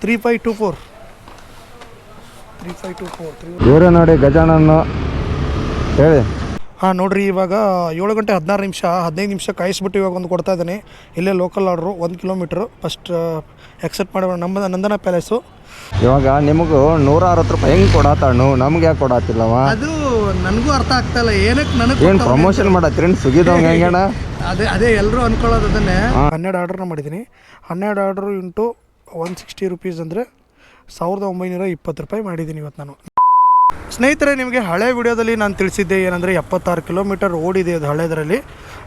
3524 ಇವರೇ ನೋಡಿ ಗಜಾನನ್ನು ಹೇಳಿ. ಹಾಂ ನೋಡಿರಿ, ಇವಾಗ 7 ಗಂಟೆ 16 ನಿಮಿಷ 15 ನಿಮಿಷ ಕಾಯಿಸ್ಬಿಟ್ಟು ಇವಾಗ ಒಂದು ಕೊಡ್ತಾ ಇದ್ದೀನಿ. ಇಲ್ಲೇ local order 1 kilometre. First accept ಮಾಡೋಣ. ನಮ್ಮ ನಂದನ ಪ್ಯಾಲೇಸು. ಇವಾಗ ನಿಮಗೂ 160 ರೂಪಾಯಿ ಹೆಂಗೆ ಕೊಡತ್ತಾಣು, ನಮ್ಗೆ ಯಾಕೆ ಕೊಡತ್ತಿಲ್ಲವ? ಅದು ನನಗೂ ಅರ್ಥ ಆಗ್ತಾಯಿಲ್ಲ. ಏನಕ್ಕೆ ನನಗೆ ಏನು ಪ್ರಮೋಷನ್ ಮಾಡತ್ತೀರಿ ಸ್ವಿಗ್ಗಿದವಂಗೆ ಹೆಂಗಣ? ಅದೇ ಎಲ್ಲರೂ ಅನ್ಕೊಳ್ಳೋದು ಅದನ್ನೇ. 12 ಆರ್ಡ್ರನ್ನ ಮಾಡಿದ್ದೀನಿ. 12 ಆರ್ಡ್ರು ಇಂಟು 160 ರುಪೀಸ್ ಅಂದರೆ 1920 ರೂಪಾಯಿ ಮಾಡಿದ್ದೀನಿ ಇವತ್ತು ನಾನು. ಸ್ನೇಹಿತರೆ, ನಿಮಗೆ ಹಳೆ ವಿಡಿಯೋದಲ್ಲಿ ನಾನು ತಿಳಿಸಿದ್ದೆ ಏನಂದರೆ 76 ಕಿಲೋಮೀಟರ್ ಓಡಿದೆ ಅದು ಹಳೆದರಲ್ಲಿ.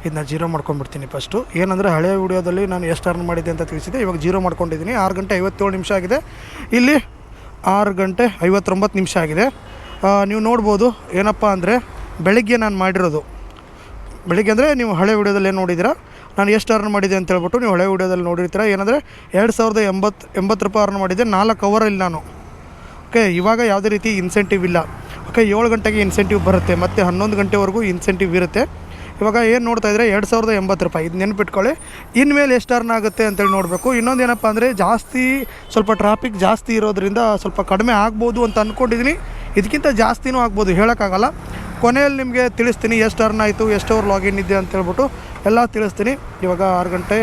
ಇದನ್ನ ಜೀರೋ ಮಾಡ್ಕೊಂಡ್ಬಿಡ್ತೀನಿ ಫಸ್ಟು. ಏನಂದರೆ ಹಳೆ ವಿಡಿಯೋದಲ್ಲಿ ನಾನು ಎಷ್ಟು ಅರ್ನ್ ಮಾಡಿದ್ದೆ ಅಂತ ತಿಳಿಸಿದ್ದೆ, ಇವಾಗ ಜೀರೋ ಮಾಡ್ಕೊಂಡಿದ್ದೀನಿ. 6 ಗಂಟೆ 57 ನಿಮಿಷ ಆಗಿದೆ. ಇಲ್ಲಿ 6 ಗಂಟೆ 59 ನಿಮಿಷ ಆಗಿದೆ. ನೀವು ನೋಡ್ಬೋದು ಏನಪ್ಪ ಅಂದರೆ ಬೆಳಗ್ಗೆ ನಾನು ಮಾಡಿರೋದು. ಬೆಳಿಗ್ಗೆ ಅಂದರೆ ನೀವು ಹಳೆ ವಿಡಿಯೋದಲ್ಲಿ ಏನು ನೋಡಿದ್ದೀರಾ, ನಾನು ಎಷ್ಟು ಅರ್ನ್ ಮಾಡಿದೆ ಅಂತ ಹೇಳ್ಬಿಟ್ಟು ನೀವು ಹಳೆ ವಿಡಿಯೋದಲ್ಲಿ ನೋಡಿರ್ತೀರ. ಏನಂದರೆ 2080 ರೂಪಾಯಿ ಅರ್ನ್ ಮಾಡಿದ್ದೆ 4 ಅವರಲ್ಲಿ ನಾನು. ಓಕೆ, ಇವಾಗ ಯಾವುದೇ ರೀತಿ ಇನ್ಸೆಂಟಿವ್ ಇಲ್ಲ. ಓಕೆ, 7 ಗಂಟೆಗೆ ಇನ್ಸೆಂಟಿವ್ ಬರುತ್ತೆ, ಮತ್ತು 11 ಗಂಟೆವರೆಗೂ ಇನ್ಸೆಂಟಿವ್ ಇರುತ್ತೆ. ಇವಾಗ ಏನು ನೋಡ್ತಾ ಇದ್ದರೆ 2080 ರೂಪಾಯಿ. ಇದು ನೆನ್ಪಿಟ್ಕೊಳ್ಳಿ. ಇನ್ಮೇಲೆ ಎಷ್ಟು ಅರ್ನ್ ಆಗುತ್ತೆ ಅಂತೇಳಿ ನೋಡಬೇಕು. ಇನ್ನೊಂದು ಏನಪ್ಪ ಅಂದರೆ ಜಾಸ್ತಿ ಸ್ವಲ್ಪ ಟ್ರಾಫಿಕ್ ಜಾಸ್ತಿ ಇರೋದ್ರಿಂದ ಸ್ವಲ್ಪ ಕಡಿಮೆ ಆಗ್ಬೋದು ಅಂತ ಅಂದ್ಕೊಂಡಿದ್ದೀನಿ. ಇದಕ್ಕಿಂತ ಜಾಸ್ತಿನೂ ಆಗ್ಬೋದು, ಹೇಳೋಕ್ಕಾಗಲ್ಲ. ಕೊನೆಯಲ್ಲಿ ನಿಮಗೆ ತಿಳಿಸ್ತೀನಿ ಎಷ್ಟು ಅರ್ನ್ ಆಯಿತು, ಎಷ್ಟು ಅವರ್ ಲಾಗಿನ್ ಇದೆ ಅಂತ ಹೇಳ್ಬಿಟ್ಟು ಎಲ್ಲ ತಿಳಿಸ್ತೀನಿ. ಇವಾಗ 6 ಗಂಟೆ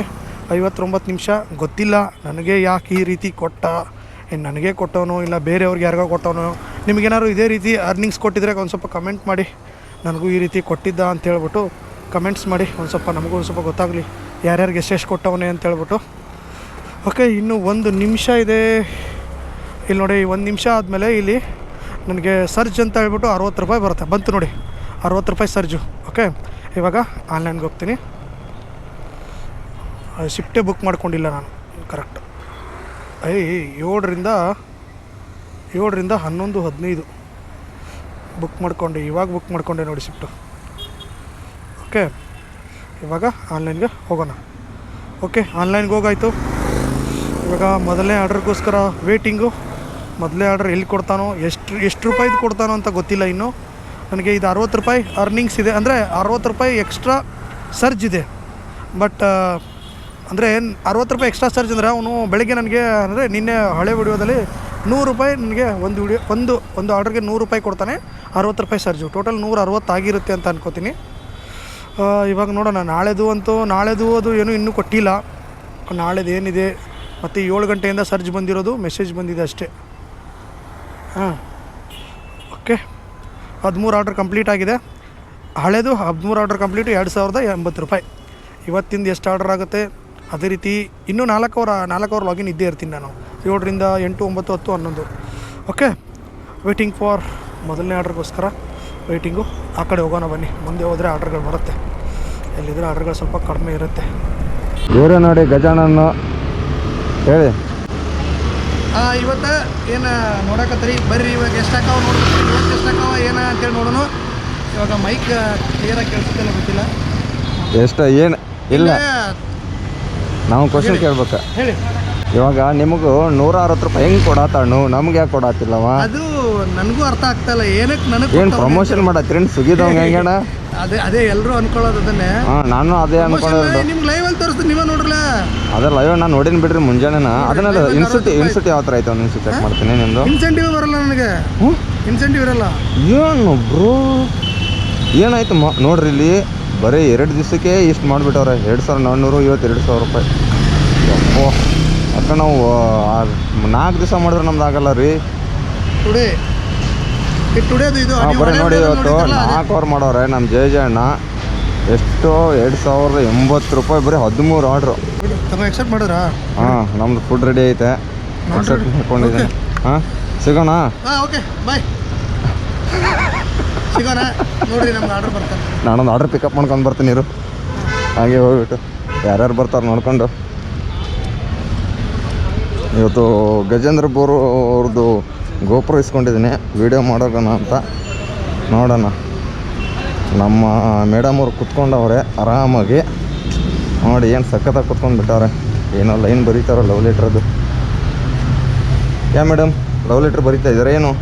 59 ನಿಮಿಷ. ಗೊತ್ತಿಲ್ಲ ನನಗೆ ಯಾಕೆ ಈ ರೀತಿ ಕೊಟ್ಟ, ಏನು ನನಗೆ ಕೊಟ್ಟವನು ಇಲ್ಲ ಬೇರೆಯವ್ರಿಗೆ ಯಾರಿಗೋ ಕೊಟ್ಟವನು. ನಿಮಗೇನಾದ್ರು ಇದೇ ರೀತಿ ಅರ್ನಿಂಗ್ಸ್ ಕೊಟ್ಟಿದ್ರೆ ಒಂದು ಸ್ವಲ್ಪ ಕಮೆಂಟ್ ಮಾಡಿ, ನನಗೂ ಈ ರೀತಿ ಕೊಟ್ಟಿದ್ದ ಅಂತ ಹೇಳ್ಬಿಟ್ಟು ಕಮೆಂಟ್ಸ್ ಮಾಡಿ. ಒಂದು ಸ್ವಲ್ಪ ನಮಗೂ ಒಂದು ಸ್ವಲ್ಪ ಗೊತ್ತಾಗಲಿ ಯಾರ್ಯಾರಿಗೆ ಎಷ್ಟೆಷ್ಟು ಕೊಟ್ಟವನೇ ಅಂತ ಹೇಳ್ಬಿಟ್ಟು. ಓಕೆ, ಇನ್ನೂ 1 ನಿಮಿಷ ಇದೆ. ಇಲ್ಲಿ ನೋಡಿ, 1 ನಿಮಿಷ ಆದಮೇಲೆ ಇಲ್ಲಿ ನನಗೆ ಸರ್ಜ್ ಅಂತ ಹೇಳ್ಬಿಟ್ಟು 60 ರೂಪಾಯಿ ಬರುತ್ತೆ. ಬಂತು ನೋಡಿ, 60 ರೂಪಾಯಿ ಸರ್ಜು. ಓಕೆ, ಇವಾಗ ಆನ್ಲೈನ್ಗೆ ಹೋಗ್ತೀನಿ. ಶಿಫ್ಟೇ ಬುಕ್ ಮಾಡ್ಕೊಂಡಿಲ್ಲ ನಾನು ಕರೆಕ್ಟ್. 7ರಿಂದ 11:15 ಬುಕ್ ಮಾಡ್ಕೊಂಡೆ. ಇವಾಗ ಬುಕ್ ಮಾಡ್ಕೊಂಡೆ ನೋಡಿ ಶಿಫ್ಟು. ಓಕೆ, ಇವಾಗ ಆನ್ಲೈನ್ಗೆ ಹೋಗೋಣ. ಓಕೆ, ಆನ್ಲೈನ್ಗೆ ಹೋಗಾಯಿತು. ಇವಾಗ ಮೊದಲನೇ ಆರ್ಡ್ರಿಗೋಸ್ಕರ ವೇಟಿಂಗು. ಮೊದಲೇ ಆರ್ಡ್ರ್ ಎಲ್ಲಿ ಕೊಡ್ತಾನೋ, ಎಷ್ಟು ರೂಪಾಯಿದು ಕೊಡ್ತಾನೋ ಅಂತ ಗೊತ್ತಿಲ್ಲ ಇನ್ನೂ ನನಗೆ. ಇದು 60 ರೂಪಾಯಿ ಅರ್ನಿಂಗ್ಸ್ ಇದೆ, ಅಂದರೆ 60 ರೂಪಾಯಿ ಎಕ್ಸ್ಟ್ರಾ ಸರ್ಜ್ ಇದೆ. ಬಟ್ ಅಂದರೆ 60 ರೂಪಾಯಿ ಎಕ್ಸ್ಟ್ರಾ ಸರ್ಜ್ ಅಂದರೆ ಅವನು ಬೆಳಗ್ಗೆ ನನಗೆ ಅಂದರೆ ನಿನ್ನೆ ಹಳೆ ವಿಡಿಯೋದಲ್ಲಿ 100 ರೂಪಾಯಿ ನನಗೆ ಒಂದು ಆರ್ಡ್ರಿಗೆ 100 ರೂಪಾಯಿ ಕೊಡ್ತಾನೆ. 60 ರೂಪಾಯಿ ಸರ್ಜು. ಟೋಟಲ್ 160 ಆಗಿರುತ್ತೆ ಅಂತ ಅನ್ಕೋತೀನಿ. ಇವಾಗ ನೋಡೋಣ. ನಾಳೆದು ಅದು ಏನೂ ಇನ್ನೂ ಕೊಟ್ಟಿಲ್ಲ. ನಾಳೆದು ಏನಿದೆ, ಮತ್ತು 7 ಗಂಟೆಯಿಂದ ಸರ್ಜ್ ಬಂದಿರೋದು ಮೆಸೇಜ್ ಬಂದಿದೆ ಅಷ್ಟೇ. ಹಾಂ, ಓಕೆ. 13 ಆರ್ಡ್ರ್ ಕಂಪ್ಲೀಟ್ ಆಗಿದೆ. ಹಳೆದು 13 ಆರ್ಡ್ರ್ ಕಂಪ್ಲೀಟು 2080 ರೂಪಾಯಿ. ಇವತ್ತಿಂದ ಎಷ್ಟು ಆರ್ಡ್ರ್ ಆಗುತ್ತೆ ಅದೇ ರೀತಿ ಇನ್ನೂ 4 ಅವರ್ ಲಾಗಿನ್ ಇದ್ದೇ ಇರ್ತೀನಿ ನಾನು. 7ರಿಂದ 8, 9, 10, 11. ಓಕೆ, ವೇಟಿಂಗ್ ಫಾರ್ ಮೊದಲನೇ ಆರ್ಡ್ರಿಗೋಸ್ಕರ ವೇಟಿಂಗು. ಆ ಕಡೆ ಹೋಗೋಣ ಬನ್ನಿ. ಮುಂದೆ ಹೋದರೆ ಆರ್ಡ್ರ್ಗಳು ಬರುತ್ತೆ, ಎಲ್ಲಿದ್ರೆ ಆರ್ಡ್ರ್ಗಳು ಸ್ವಲ್ಪ ಕಡಿಮೆ ಇರುತ್ತೆ. ಇವರೇ ನೋಡಿ ಗಜಾನನ್ನು ಹೇಳಿ. ಇವತ್ತು ಏನು ನೋಡಕತ್ತೀರಿ ಬರ್ರಿ. ಇವಾಗ ಎಷ್ಟು ಹಾಕಾವ ನೋಡ್ಬೇಕು. ಇವತ್ತು ಎಷ್ಟು ಹಾಕಾವ ಏನು ಅಂತೇಳಿ ನೋಡೋಣ. ಇವಾಗ ಮೈಕ್ ಕ್ಲಿಯರಾಗಿ ಕೇಳಿಸುತ್ತಿಲ್ಲ, ಗೊತ್ತಿಲ್ಲ ಎಷ್ಟು ಏನು ಇಲ್ಲ. ನಾವು ಕ್ವಶನ್ ಕೇಳ್ಬೇಕು. ಹೇಳಿ. ಇವಾಗ ನಿಮಗೂ 160 ರೂಪಾಯಿ ಹೆಂಗೆ ಕೊಡತ್ತಾಣು, ನಮ್ಗೆ ಯಾಕೆ ಕೊಡತ್ತಿಲ್ಲವ? ಅದು ನನಗೂ ಅರ್ಥ ಆಗ್ತಾಯಿಲ್ಲ. ಏನಕ್ಕೆ ನನಗೆ ಏನು ಪ್ರಮೋಷನ್ ಮಾಡತ್ತೀರಿ ಸ್ವಿಗ್ಗಿದವಂಗೆ ಹೆಂಗಣ? ಅದೇ ಎಲ್ಲರೂ ಅನ್ಕೊಳ್ಳೋದು ಅದನ್ನೇ. ನಾನು ಅದೇ ಅನ್ಕೊಳ್ಳೋದು. ನಿಮ್ಗೆ ಲೈವಲ್ಲಿ ತೋರಿಸ್ತೀನಿ, ನೀವೇ ನೋಡ್ರಲ್ಲ. ಅದೇ ಲೈವ್ ನಾನು ನೋಡಿನ ಬಿಡ್ರಿ ಮುಂಜಾನೆನ. ಅದನ್ನೆಲ್ಲ ಇನ್ಸ್ಟಿಟ್ಯೂಟ್ ಯಾವ ಥರ ಆಯ್ತು ಒಂದು ಚೆಕ್ ಮಾಡ್ತೀನಿ. ನಿಮ್ಮದು ಇನ್ಸೆಂಟಿವ್ ಬರಲ್ಲ ನನಗೆ. ಇನ್ಸೆಂಟಿವ್ ಇರಲ್ಲ. ಏನು ಬ್ರೋ ಏನಾಯ್ತು ನೋಡ್ರಿ, ಇಲ್ಲಿ ಬರೀ 2 ದಿವಸಕ್ಕೆ ಇಷ್ಟು ಮಾಡಿಬಿಟ್ಟವ್ರೆ. 2400, ಇವತ್ತು 2000 ರೂಪಾಯಿ. ಅಪ್ಪೋ, ಅಕ್ಕ ನಾವು 4 ದಿವಸ ಮಾಡಿದ್ರೆ ನಮ್ದು ಆಗಲ್ಲ ರೀ. ಬರೀ ನೋಡಿ, ಇವತ್ತು 4 ಅವರ್ ಮಾಡೋರೆ ನಮ್ಮ ಜಯ ಅಣ್ಣ. ಎಷ್ಟು 2080 ರೂಪಾಯಿ ಬರೀ 13 ಆರ್ಡ್ರು. ಎಕ್ಸೆಪ್ಟ್ ಮಾಡಿದ್ರಾ? ಹಾಂ, ನಮ್ದು ಫುಡ್ ರೆಡಿ ಐತೆ. ಎಕ್ಸೆಪ್ಟ್ ಮಾಡ್ಕೊಂಡಿದ್ದೀನಿ. ಹಾಂ, ಸಿಗೋಣ. ಓಕೆ, ಬಾಯ್. ಸಿಗೋಣ ನೋಡ್ರಿ. ನಮ್ಗೆ ಆರ್ಡರ್ ಬರ್ತಾರೆ. ನಾನೊಂದು ಆರ್ಡ್ರ್ ಪಿಕಪ್ ಮಾಡ್ಕೊಂಡು ಬರ್ತೀನಿ ಇರು. ಹಾಗೆ ಹೋಗ್ಬಿಟ್ಟು ಯಾರ್ಯಾರು ಬರ್ತಾರೆ ನೋಡ್ಕೊಂಡು. ಇವತ್ತು ಗಜೇಂದ್ರ ಬೋರು ಅವ್ರದ್ದು ಗೋಪುರ ಇಸ್ಕೊಂಡಿದ್ದೀನಿ, ವೀಡಿಯೋ ಮಾಡೋಣ ಅಂತ. ನೋಡೋಣ. ನಮ್ಮ ಮೇಡಮ್ ಅವ್ರು ಕುತ್ಕೊಂಡವ್ರೆ ಆರಾಮಾಗಿ. ನೋಡಿ ಏನು ಸಖತ್ತಾಗಿ ಕುತ್ಕೊಂಡು ಬಿಟ್ಟವ್ರೆ. ಏನೋ ಲೈನ್ ಬರೀತಾರೋ ಲವ್ ಲೆಟ್ರದ್ದು. ಮೇಡಮ್ ಲವ್ ಲೆಟ್ರ್ ಬರೀತಾ ಇದ್ದಾರೆ ಏನು?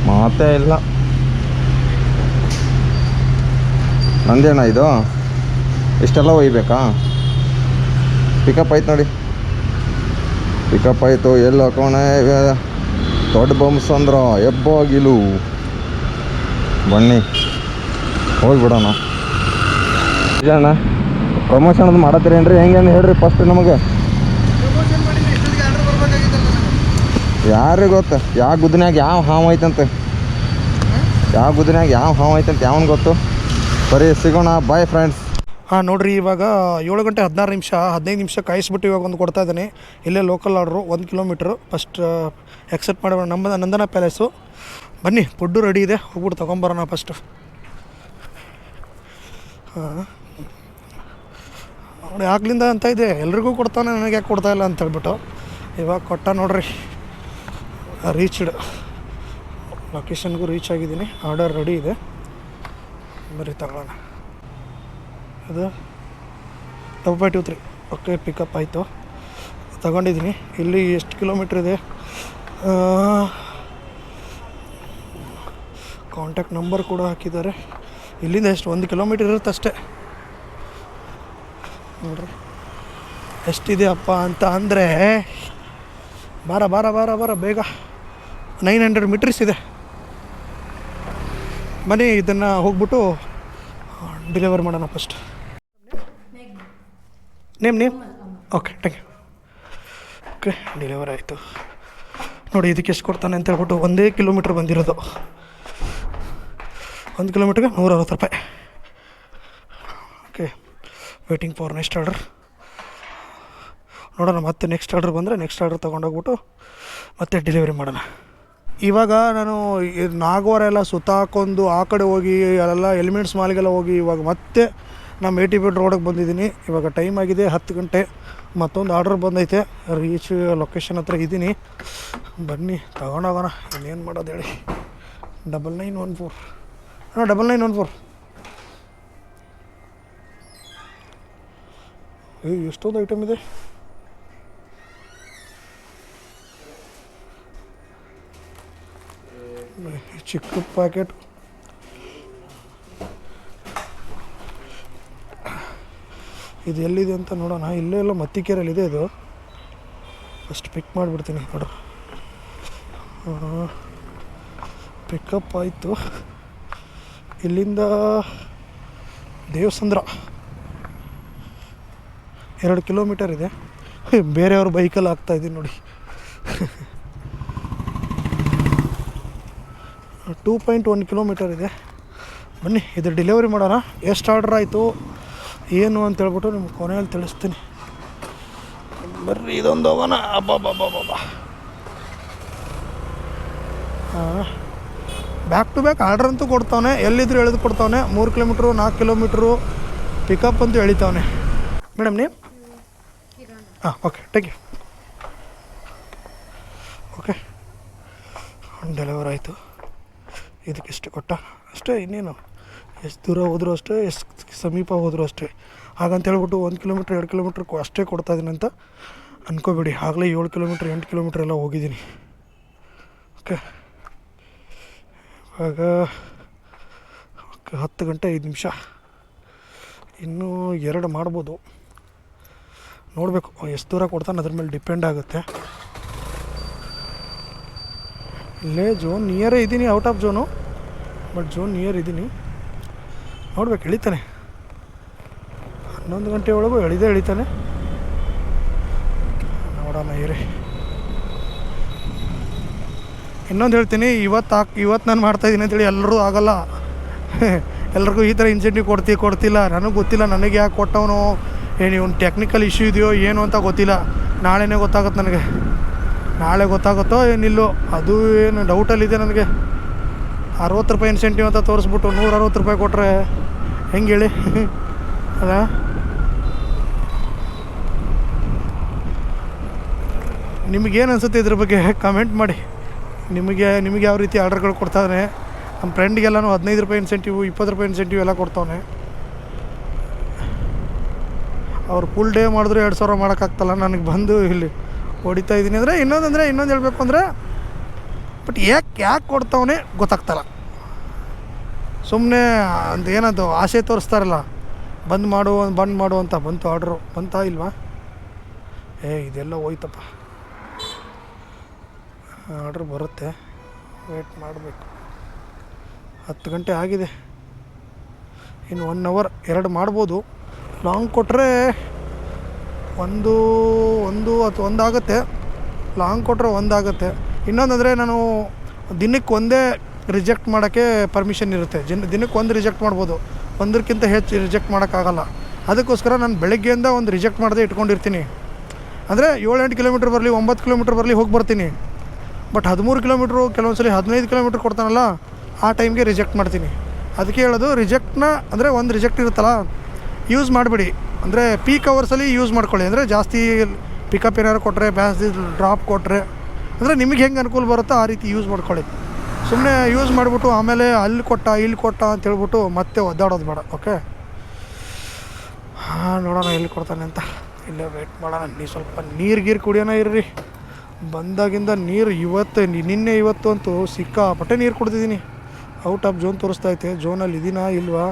ಮಾತೇ ಇಲ್ಲ. ನಂದೇನ ಇದು ಇಷ್ಟೆಲ್ಲ ಒಯ್ಬೇಕಾ? ಪಿಕಪ್ ಆಯ್ತು ನೋಡಿ, ಪಿಕಪ್ ಆಯಿತು. ಎಲ್ಲಿ ಹಾಕೋಣ ಈಗ? ದೊಡ್ಡ ಬಂಬ್ಸ್ ಅಂದ್ರೆ ಎಬ್ಬೋಗಿಲು. ಬನ್ನಿ ಹೋಗಿಬಿಡೋಣ. ಅಣ್ಣ ಪ್ರಮೋಷನ್ ಅದು ಮಾಡತ್ತೀರೇನ್ರಿ? ಹೆಂಗೆ ಹೇಳ್ರಿ ಫಸ್ಟ್ ನಮಗೆ. ಯಾರಿಗೆ ಗೊತ್ತು ಯಾವ ಗುದ್ದನ್ಯಾಗ ಯಾವ ಹಾವು ಐತಂತೆ, ಯಾವ ಗುದ್ದನ್ಯಾಗ ಯಾವ ಹಾವು ಐತಂತ ಯಾವನ್ ಗೊತ್ತು. ಬರೀ ಸಿಗೋಣ, ಬಾಯ್ ಫ್ರೆಂಡ್ಸ್. ಹಾಂ ನೋಡಿರಿ, ಇವಾಗ 7 ಗಂಟೆ 16 ನಿಮಿಷ, 15 ನಿಮಿಷ ಕಾಯಿಸ್ಬಿಟ್ಟು ಇವಾಗ ಒಂದು ಕೊಡ್ತಾ ಇದ್ದಾನೆ. ಇಲ್ಲೇ local order 1 kilometre. First accept ಮಾಡೋಣ. ನಮ್ಮ ನಂದನ ಪ್ಯಾಲೇಸು. ಬನ್ನಿ, ಫುಡ್ಡು ರೆಡಿ ಇದೆ, ಹೋಗ್ಬಿಟ್ಟು ತೊಗೊಂಬರೋಣ ಫಸ್ಟು. ಹಾಂ ನೋಡಿ, ಆಗ್ಲಿಂದ ಅಂತ ಇದೆ ಎಲ್ರಿಗೂ ಕೊಡ್ತಾನೆ, ನನಗೆ ಯಾಕೆ ಕೊಡ್ತಾ ಇಲ್ಲ ಅಂತ ಹೇಳ್ಬಿಟ್ಟು ಇವಾಗ ಕೊಟ್ಟ ನೋಡ್ರಿ. ರೀಚ್ಡ್ ಲೊಕೇಶನ್ಗೂ ರೀಚ್ ಆಗಿದ್ದೀನಿ. ಆರ್ಡರ್ ರೆಡಿ ಇದೆ, ಬರೀ ತಗೊಳ್ಳೋಣ. ಅದು 2.23. ಓಕೆ, ಪಿಕಪ್ ಆಯಿತು, ತಗೊಂಡಿದ್ದೀನಿ. ಇಲ್ಲಿ ಎಷ್ಟು ಕಿಲೋಮೀಟ್ರ್ ಇದೆ? ಕಾಂಟ್ಯಾಕ್ಟ್ ನಂಬರ್ ಕೂಡ ಹಾಕಿದ್ದಾರೆ. ಇಲ್ಲಿಂದ ಎಷ್ಟು 1 ಕಿಲೋಮೀಟ್ರ್ ಇರುತ್ತೆ ಅಷ್ಟೇ. ನೋಡ್ರಿ ಎಷ್ಟಿದೆ ಅಪ್ಪ ಅಂತ ಅಂದರೆ, ಬಾರ ಬಾರ ಬಾರ ಬಾರ ಬೇಗ. 900 ಮೀಟರ್ಸ್ ಇದೆ. ಬನ್ನಿ, ಇದನ್ನು ಹೋಗ್ಬಿಟ್ಟು ಡೆಲಿವರ್ ಮಾಡೋಣ first. Name okay, thank you. Okay, deliver ಆಯಿತು. ನೋಡಿ ಇದಕ್ಕೆ ಎಷ್ಟು ಕೊಡ್ತಾನೆ ಅಂತ ಹೇಳ್ಬಿಟ್ಟು 1 ಕಿಲೋಮೀಟ್ರ್ ಬಂದಿರೋದು. 1 ಕಿಲೋಮೀಟ್ರಿಗೆ 160 ರೂಪಾಯಿ. Okay, waiting for next order. ನೋಡೋಣ, ಮತ್ತೆ ನೆಕ್ಸ್ಟ್ ಆರ್ಡರ್ ಬಂದರೆ ನೆಕ್ಸ್ಟ್ ಆರ್ಡರ್ ತೊಗೊಂಡೋಗ್ಬಿಟ್ಟು ಮತ್ತೆ ಡೆಲಿವರಿ ಮಾಡೋಣ. ಇವಾಗ ನಾನು ನಾಗವಾರ ಎಲ್ಲ ಸುತ್ತ ಹಾಕೊಂಡು ಆ ಕಡೆ ಹೋಗಿ ಅಲ್ಲೆಲ್ಲ ಎಲಿಮೆಂಟ್ಸ್ ಮಾಲ್ಗೆಲ್ಲ ಹೋಗಿ ಇವಾಗ ಮತ್ತೆ ನಮ್ಮ ATP ರೋಡಿಗೆ ಬಂದಿದ್ದೀನಿ. ಇವಾಗ ಟೈಮ್ ಆಗಿದೆ 10 ಗಂಟೆ. ಮತ್ತೊಂದು ಆರ್ಡರ್ ಬಂದೈತೆ. ರೀಚ್ ಲೊಕೇಶನ್ ಹತ್ರ ಇದ್ದೀನಿ. ಬನ್ನಿ ತಗೊಂಡೋಗೋಣ. ಇನ್ನೇನು ಮಾಡೋದು ಹೇಳಿ. 9914. ಹಾಂ, 9914. ಎಷ್ಟೊಂದು ಐಟಮ್ ಇದೆ. ಚಿಕ್ಕ ಪ್ಯಾಕೆಟ್. ಇದು ಎಲ್ಲಿದೆ ಅಂತ ನೋಡೋಣ. ಇಲ್ಲೇ ಎಲ್ಲ ಮತ್ತಿಕೆರೆಯಲ್ಲಿದೆ. ಇದು ಫಸ್ಟ್ ಪಿಕ್ ಮಾಡಿಬಿಡ್ತೀನಿ. ನೋಡು, ಪಿಕಪ್ ಆಯಿತು. ಇಲ್ಲಿಂದ ದೇವಸಂದ್ರ 2 ಕಿಲೋಮೀಟರ್ ಇದೆ. ಬೇರೆಯವ್ರ ಬೈಕಲ್ಲಿ ಹಾಕ್ತಾಯಿದ್ದೀನಿ ನೋಡಿ. 2.1 ಕಿಲೋಮೀಟರ್ ಇದೆ. ಬನ್ನಿ, ಇದು ಡೆಲಿವರಿ ಮಾಡೋಣ. ಎಷ್ಟು ಆರ್ಡ್ರ್ ಆಯಿತು ಏನು ಅಂತ ಹೇಳ್ಬಿಟ್ಟು ನಿಮ್ಗೆ ಕೊನೆಯಲ್ಲಿ ತಿಳಿಸ್ತೀನಿ. ಬರ್ರಿ, ಇದೊಂದು ಹೋಗೋಣ. ಅಬ್ಬಬ್ಬಬ್ಬಬ್ಬ. ಹಾಂ, ಬ್ಯಾಕ್ ಟು ಬ್ಯಾಕ್ ಆರ್ಡ್ರ್ ಅಂತೂ ಕೊಡ್ತಾವನೆ. ಎಲ್ಲಿದ್ರು ಎಳೆದು ಕೊಡ್ತಾವನೆ. 3 ಕಿಲೋಮೀಟ್ರು 4 ಕಿಲೋಮೀಟ್ರು ಪಿಕಪ್ ಅಂತೂ ಎಳಿತಾವನೆ. ಮೇಡಮ್ ನೀವು? ಹಾಂ, okay, thank you. Okay, deliver ಆಯಿತು. ಇದಕ್ಕೆ ಎಷ್ಟು ಕೊಟ್ಟ ಅಷ್ಟೇ, ಇನ್ನೇನು. ಎಷ್ಟು ದೂರ ಹೋದರೂ ಅಷ್ಟೇ, ಎಷ್ಟು ಸಮೀಪ ಹೋದರೂ ಅಷ್ಟೇ. ಹಾಗಂತ ಹೇಳ್ಬಿಟ್ಟು 1 ಕಿಲೋಮೀಟ್ರ್ 2 ಕಿಲೋಮೀಟ್ರ್ ಅಷ್ಟೇ ಕೊಡ್ತಾಯಿದ್ದೀನಿ ಅಂತ ಅಂದ್ಕೋಬೇಡಿ. ಆಗಲೇ 7 ಕಿಲೋಮೀಟ್ರ್ 8 ಕಿಲೋಮೀಟ್ರ್ ಎಲ್ಲ ಹೋಗಿದ್ದೀನಿ. ಓಕೆ, ಇವಾಗ 10 ಗಂಟೆ 5 ನಿಮಿಷ. ಇನ್ನೂ 2 ಮಾಡ್ಬೋದು, ನೋಡಬೇಕು. ಎಷ್ಟು ದೂರ ಕೊಡ್ತಾನೆ ಅದ್ರ ಮೇಲೆ ಡಿಪೆಂಡ್ ಆಗುತ್ತೆ. ಇಲ್ಲೇ ಝೋನ್ ನಿಯರೇ ಇದ್ದೀನಿ, out of zone, but zone near ಇದ್ದೀನಿ. ನೋಡ್ಬೇಕು, ಎಳಿತಾನೆ. 11 ಗಂಟೆ ಒಳಗೂ ಎಳಿತಾನೆ. ನೋಡೋಣ ಇರಿ. ಇನ್ನೊಂದು ಹೇಳ್ತೀನಿ, ಇವತ್ತು ನಾನು ಮಾಡ್ತಾಯಿದ್ದೀನಿ ಅಂತೇಳಿ ಎಲ್ಲರೂ ಆಗೋಲ್ಲ. ಎಲ್ರಿಗೂ ಈ ಥರ ಇನ್ಸೆಂಟಿವ್ ಕೊಡ್ತಿಲ್ಲ. ನನಗೆ ಗೊತ್ತಿಲ್ಲ ನನಗೆ ಯಾಕೆ ಕೊಟ್ಟವನು, ಏನು ಇವ್ನು ಟೆಕ್ನಿಕಲ್ ಇಶ್ಯೂ ಇದೆಯೋ ಏನು ಅಂತ ಗೊತ್ತಿಲ್ಲ. ನಾಳೆನೇ ಗೊತ್ತಾಗುತ್ತೆ ನನಗೆ. ನಾಳೆ ಗೊತ್ತಾಗುತ್ತೋ ಏನಿಲ್ಲೋ ಅದು ಏನು ಡೌಟಲ್ಲಿದೆ ನನಗೆ. 60 ರೂಪಾಯಿ ಇನ್ಸೆಂಟಿವ್ ಅಂತ ತೋರಿಸ್ಬಿಟ್ಟು 160 ರೂಪಾಯಿ ಕೊಟ್ಟರೆ ಹೆಂಗೆ ಹೇಳಿ? ಅಲ್ಲ, ನಿಮಗೇನು ಅನಿಸುತ್ತೆ ಇದ್ರ ಬಗ್ಗೆ ಕಮೆಂಟ್ ಮಾಡಿ. ನಿಮಗೆ ಯಾವ ರೀತಿ ಆರ್ಡರ್ಗಳು ಕೊಡ್ತಾನೆ. ನಮ್ಮ ಫ್ರೆಂಡ್ಗೆಲ್ಲನೂ 15 ರೂಪಾಯಿ ಇನ್ಸೆಂಟಿವ್ 20 ರೂಪಾಯಿ ಇನ್ಸೆಂಟಿವ್ ಎಲ್ಲ ಕೊಡ್ತಾನೆ. ಅವ್ರು ಫುಲ್ ಡೇ ಮಾಡಿದ್ರು 2000 ಮಾಡೋಕ್ಕಾಗ್ತಲ್ಲ. ನನಗೆ ಬಂದು ಇಲ್ಲಿ ಹೊಡಿತಾ ಇದ್ದೀನಿ ಅಂದರೆ ಇನ್ನೊಂದು ಹೇಳಬೇಕು ಅಂದರೆ, ಬಟ್ ಯಾಕೆ ಕೊಡ್ತಾವನೆ ಗೊತ್ತಾಗ್ತಲ್ಲ. ಸುಮ್ಮನೆ ಅಂತ ಏನದು ಆಸೆ ತೋರಿಸ್ತಾರಲ್ಲ, ಬಂದ್ ಮಾಡು ಅಂತ. ಬಂತು ಆರ್ಡ್ರು, ಬಂತಾ ಇಲ್ವಾ? ಇದೆಲ್ಲ ಹೋಯ್ತಪ್ಪ. ಆರ್ಡ್ರ್ ಬರುತ್ತೆ, ವೇಟ್ ಮಾಡಬೇಕು. 10 ಗಂಟೆ ಆಗಿದೆ, ಇನ್ನು 1 ಅವರ್ 2 ಮಾಡ್ಬೋದು. ಲಾಂಗ್ ಕೊಟ್ಟರೆ ಒಂದು ಅಥವಾ 1 ಆಗುತ್ತೆ. ಲಾಂಗ್ ಕೊಟ್ಟರೆ 1 ಆಗುತ್ತೆ. ಇನ್ನೊಂದಂದರೆ ನಾನು ದಿನಕ್ಕೆ ಒಂದೇ ರಿಜೆಕ್ಟ್ ಮಾಡೋಕ್ಕೆ ಪರ್ಮಿಷನ್ ಇರುತ್ತೆ. ದಿನಕ್ಕೆ 1 ರಿಜೆಕ್ಟ್ ಮಾಡ್ಬೋದು, 1ಕ್ಕಿಂತ ಹೆಚ್ಚು ರಿಜೆಕ್ಟ್ ಮಾಡೋಕ್ಕಾಗಲ್ಲ. ಅದಕ್ಕೋಸ್ಕರ ನಾನು ಬೆಳಗ್ಗೆಯಿಂದ ಒಂದು ರಿಜೆಕ್ಟ್ ಮಾಡದೆ ಇಟ್ಕೊಂಡಿರ್ತೀನಿ. ಅಂದರೆ 7-8 ಕಿಲೋಮೀಟ್ರ್ ಬರಲಿ, 9 ಕಿಲೋಮೀಟ್ರ್ ಬರಲಿ, ಹೋಗಿ ಬರ್ತೀನಿ. ಬಟ್ 13 ಕಿಲೋಮೀಟ್ರು, ಕೆಲವೊಂದು ಸಲ 15 ಕಿಲೋಮೀಟ್ರ್ ಕೊಡ್ತಾನಲ್ಲ, ಆ ಟೈಮ್ಗೆ ರಿಜೆಕ್ಟ್ ಮಾಡ್ತೀನಿ. ಅದಕ್ಕೆ ಹೇಳೋದು, ರಿಜೆಕ್ಟ್ನ ಅಂದರೆ ಒಂದು ರಿಜೆಕ್ಟ್ ಇರುತ್ತಲ್ಲ, ಯೂಸ್ ಮಾಡಿಬಿಡಿ. ಅಂದರೆ ಪೀಕ್ ಅವರ್ಸಲ್ಲಿ ಯೂಸ್ ಮಾಡ್ಕೊಳ್ಳಿ. ಅಂದರೆ ಜಾಸ್ತಿ ಪಿಕಪ್ ಏನಾರು ಕೊಟ್ಟರೆ, ಜಾಸ್ತಿ ಡ್ರಾಪ್ ಕೊಟ್ಟರೆ, ಅಂದರೆ ನಿಮಗೆ ಹೆಂಗೆ ಅನುಕೂಲ ಬರುತ್ತೋ ಆ ರೀತಿ ಯೂಸ್ ಮಾಡ್ಕೊಳ್ಳಿ. ಸುಮ್ಮನೆ ಯೂಸ್ ಮಾಡಿಬಿಟ್ಟು ಆಮೇಲೆ ಅಲ್ಲಿ ಕೊಟ್ಟ ಅಂತ ಹೇಳ್ಬಿಟ್ಟು ಮತ್ತೆ ಒದ್ದಾಡೋದು ಬೇಡ. ಓಕೆ, ನೋಡೋಣ ಎಲ್ಲಿ ಕೊಡ್ತಾನೆ ಅಂತ. ಇಲ್ಲೇ ವೆಯ್ಟ್ ಮಾಡೋಣ. ಸ್ವಲ್ಪ ನೀರು ಕುಡಿಯೋಣ ಇರ್ರಿ. ಬಂದಾಗಿಂದ ನೀರು ನಿನ್ನೆ ಇವತ್ತು ಅಂತೂ ಸಿಕ್ಕಾಪಟ್ಟೆ ನೀರು ಕುಡ್ದಿದ್ದೀನಿ. ಔಟ್ ಆಫ್ ಝೋನ್ ತೋರಿಸ್ತೈತೆ. ಝೋನಲ್ಲಿ ಇದೀನಾ ಇಲ್ವಾ?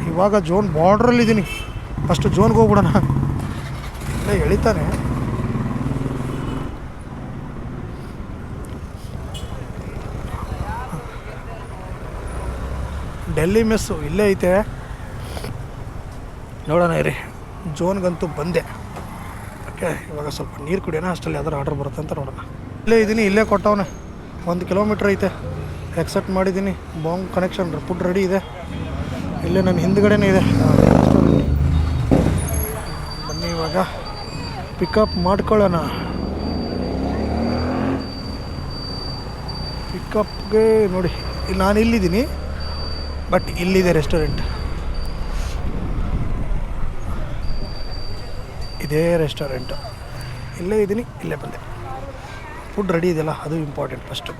ಇವಾಗ ಝೋನ್ ಬಾರ್ಡ್ರಲ್ಲಿದ್ದೀನಿ. ಫಸ್ಟು ಝೋನ್ಗೆ ಹೋಗ್ಬಿಡೋಣ. ಇಲ್ಲೇ ಎಳಿತಾನೆ. ಡೆಲ್ಲಿ ಮೆಸ್ಸು ಇಲ್ಲೇ ಐತೆ. ನೋಡೋಣ ಇರಿ. ಝೋನ್ಗಂತೂ ಬಂದೆ. ಓಕೆ, ಇವಾಗ ಸ್ವಲ್ಪ ನೀರು ಕುಡಿಯೋಣ. ಅಷ್ಟರಲ್ಲಿ ಯಾವ್ದಾರು ಆರ್ಡ್ರ್ ಬರುತ್ತೆ ಅಂತ ನೋಡೋಣ. ಇಲ್ಲೇ ಇದ್ದೀನಿ, ಇಲ್ಲೇ ಕೊಟ್ಟವನೆ. 1 ಕಿಲೋಮೀಟ್ರ್ ಐತೆ. ಎಕ್ಸೆಪ್ಟ್ ಮಾಡಿದ್ದೀನಿ. ಬಾಂಗ್ ಕನೆಕ್ಷನ್ ಫುಡ್ ರೆಡಿ ಇದೆ. ಇಲ್ಲೇ ನನ್ನ ಹಿಂದ್ಗಡೆನೇ ಇದೆ. ಬನ್ನಿ ಇವಾಗ ಪಿಕಪ್ ಮಾಡ್ಕೊಳ್ಳೋಣ. ಪಿಕಪ್ಗೆ ನೋಡಿ, ನಾನು ಇಲ್ಲಿದ್ದೀನಿ, ಬಟ್ ಇಲ್ಲಿದೆ ರೆಸ್ಟೋರೆಂಟ್. ಇದೇ ರೆಸ್ಟೋರೆಂಟು. ಇಲ್ಲೇ ಇದ್ದೀನಿ, ಇಲ್ಲೇ ಬಂದೆ. ಫುಡ್ ರೆಡಿ ಇದೆಯಲ್ಲ, ಅದು ಇಂಪಾರ್ಟೆಂಟ್ ಫಸ್ಟು.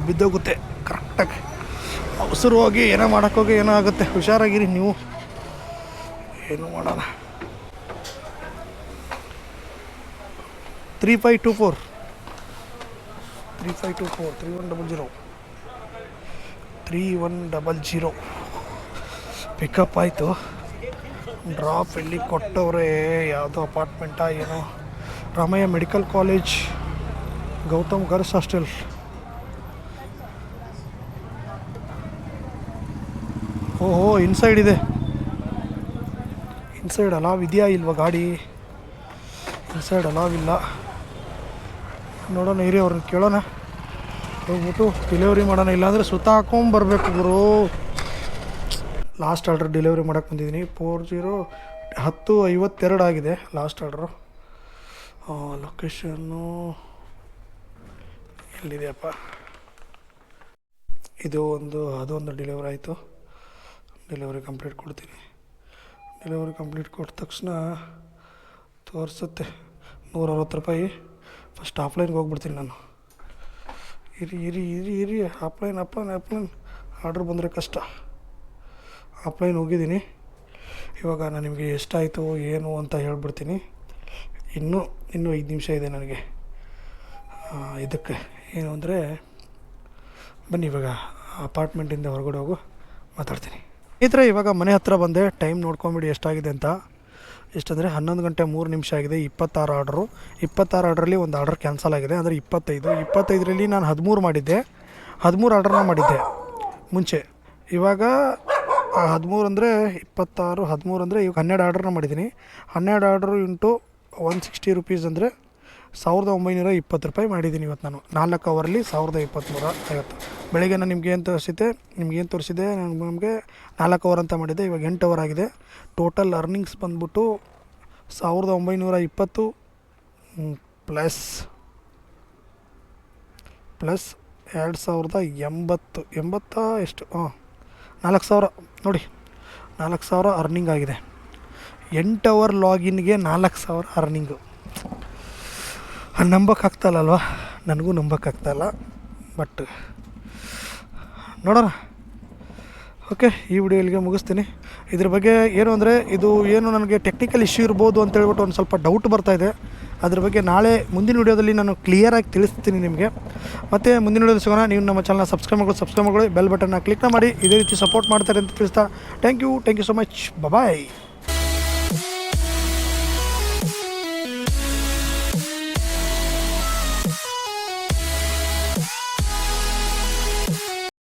ಬಿದ್ದೋಗುತ್ತೆ ಕರೆಕ್ಟಾಗಿ. ಅವಸರು ಹೋಗಿ ಏನೋ ಮಾಡೋಕ್ಕೋಗಿ ಏನೋ ಆಗುತ್ತೆ. ಹುಷಾರಾಗಿರಿ ನೀವು. ಏನು ಮಾಡೋಣ. 3524 3100 ಪಿಕಪ್ ಆಯಿತು. ಡ್ರಾಪ್ ಎಲ್ಲಿ ಕೊಟ್ಟವ್ರೆ? ಯಾವುದೋ ಅಪಾರ್ಟ್ಮೆಂಟಾ ಏನೋ? Ramaiah medical college, Gautam girls hostel. ಓಹೋ, ಇನ್ಸೈಡ್ ಇದೆ. ಇನ್ಸೈಡ್ ಅಲಾವ್ ಇದೆಯಾ ಇಲ್ವಾ ಗಾಡಿ? ಇನ್ಸೈಡ್ ಅಲಾವ್ ಇಲ್ಲ. ನೋಡೋಣ ಇರಿ, ಅವ್ರನ್ನ ಕೇಳೋಣ. ಹೋಗ್ಬಿಟ್ಟು ಡೆಲಿವರಿ ಮಾಡೋಣ. ಇಲ್ಲಾಂದರೆ ಸುತ್ತ ಹಾಕೊಂಬರ್ಬೇಕು ಗುರು. ಲಾಸ್ಟ್ ಆರ್ಡ್ರ್ ಡೆಲಿವರಿ ಮಾಡೋಕ್ಕೆ ಬಂದಿದ್ದೀನಿ. 10:52 ಆಗಿದೆ ಲಾಸ್ಟ್ ಆರ್ಡ್ರು. ಲೊಕೇಶನ್ನು ಎಲ್ಲಿದೆಯಪ್ಪ? ಅದೊಂದು ಡೆಲಿವರಿ ಆಯಿತು. ಡೆಲಿವರಿ ಕಂಪ್ಲೀಟ್ ಕೊಡ್ತೀನಿ. ಡೆಲಿವರಿ ಕಂಪ್ಲೀಟ್ ಕೊಟ್ಟ ತಕ್ಷಣ ತೋರಿಸುತ್ತೆ 160 ರೂಪಾಯಿ. ಫಸ್ಟ್ ಆಫ್ಲೈನ್ಗೆ ಹೋಗ್ಬಿಡ್ತೀನಿ ನಾನು. ಇರಿ ಆಫ್ಲೈನ್ ಆರ್ಡ್ರ್ ಬಂದರೆ ಕಷ್ಟ. ಆಫ್ಲೈನ್ ಹೋಗಿದ್ದೀನಿ. ಇವಾಗ ನಾನು ನಿಮಗೆ ಎಷ್ಟಾಯಿತು ಏನು ಅಂತ ಹೇಳ್ಬಿಡ್ತೀನಿ. ಇನ್ನೂ 5 ನಿಮಿಷ ಇದೆ ನನಗೆ. ಇದಕ್ಕೆ ಏನು ಅಂದರೆ, ಬನ್ನಿ ಇವಾಗ ಅಪಾರ್ಟ್ಮೆಂಟಿಂದ ಹೊರಗಡೆ ಹೋಗು, ಮಾತಾಡ್ತೀನಿ. ಈ ಥರ ಇವಾಗ ಮನೆ ಹತ್ರ ಬಂದೆ. ಟೈಮ್ ನೋಡ್ಕೊಂಬಿಡಿ ಎಷ್ಟಾಗಿದೆ ಅಂತ. ಎಷ್ಟಂದರೆ 11 ಗಂಟೆ 3 ನಿಮಿಷ ಆಗಿದೆ. 26 ಆರ್ಡ್ರು. 26 ಆರ್ಡ್ರಲ್ಲಿ ಒಂದು ಆರ್ಡರ್ ಕ್ಯಾನ್ಸಲ್ ಆಗಿದೆ. ಅಂದರೆ 25ರಲ್ಲಿ ನಾನು 13 ಮಾಡಿದ್ದೆ. 13 ಆರ್ಡ್ರನ್ನ ಮಾಡಿದ್ದೆ ಮುಂಚೆ. ಇವಾಗ 13 ಅಂದರೆ 26, 13 ಅಂದರೆ ಇವಾಗ 12 ಆರ್ಡ್ರನ್ನ ಮಾಡಿದ್ದೀನಿ. 12 ಆರ್ಡ್ರು ಇಂಟು 160 ರೂಪೀಸ್ ಅಂದರೆ 1920 ರೂಪಾಯಿ ಮಾಡಿದ್ದೀನಿ ಇವತ್ತು ನಾನು. 4 ಅವರಲ್ಲಿ 1250. ಬೆಳಗ್ಗೆ ನಾನು ನಿಮ್ಗೇನು ತೋರಿಸಿದ್ದೆ ನಮಗೆ 4 ಅವರ್ ಅಂತ ಮಾಡಿದ್ದೆ. ಇವಾಗ 8 ಅವರ್ ಆಗಿದೆ. ಟೋಟಲ್ ಅರ್ನಿಂಗ್ಸ್ ಬಂದ್ಬಿಟ್ಟು 1920 ಪ್ಲಸ್ 2080 ಎಷ್ಟು? 4000 ನೋಡಿ. 4000 ಅರ್ನಿಂಗ್ ಆಗಿದೆ. 8 ಅವರ್ ಲಾಗಿನ್ಗೆ 4000 ಅರ್ನಿಂಗು. ನಂಬೋಕ್ಕಾಗ್ತಾಯಿಲ್ಲಲ್ವ? ನನಗೂ ನಂಬೋಕ್ಕಾಗ್ತಾಯಿಲ್ಲ. ಬಟ್ ನೋಡೋಣ. ಓಕೆ, ಈ ವಿಡಿಯೋ ಇಲ್ಲಿಗೆ ಮುಗಿಸ್ತೀನಿ. ಇದ್ರ ಬಗ್ಗೆ ಏನು ಅಂದರೆ, ಇದು ಏನು ನನಗೆ ಟೆಕ್ನಿಕಲ್ ಇಶ್ಯೂ ಇರ್ಬೋದು ಅಂತೇಳ್ಬಿಟ್ಟು ಒಂದು ಸ್ವಲ್ಪ ಡೌಟ್ ಬರ್ತಾಯಿದೆ. ಅದ್ರ ಬಗ್ಗೆ ನಾಳೆ ಮುಂದಿನ ವೀಡಿಯೋದಲ್ಲಿ ನಾನು ಕ್ಲಿಯರಾಗಿ ತಿಳಿಸ್ತೀನಿ ನಿಮಗೆ. ಮತ್ತು ಮುಂದಿನ ವೀಡಿಯೋದಲ್ಲಿ ಸಿಗೋಣ. ನೀವು ನಮ್ಮ ಚಾನಲ್ನ ಸಬ್ಸ್ಕ್ರೈಬ್ ಮಾಡಿ ಬೆಲ್ ಬಟನ್ನ ಕ್ಲಿಕ್ ಮಾಡಿ ಇದೇ ರೀತಿ ಸಪೋರ್ಟ್ ಮಾಡ್ತಾರೆ ಅಂತ ತಿಳಿಸ್ತಾ thank you so much. Bye.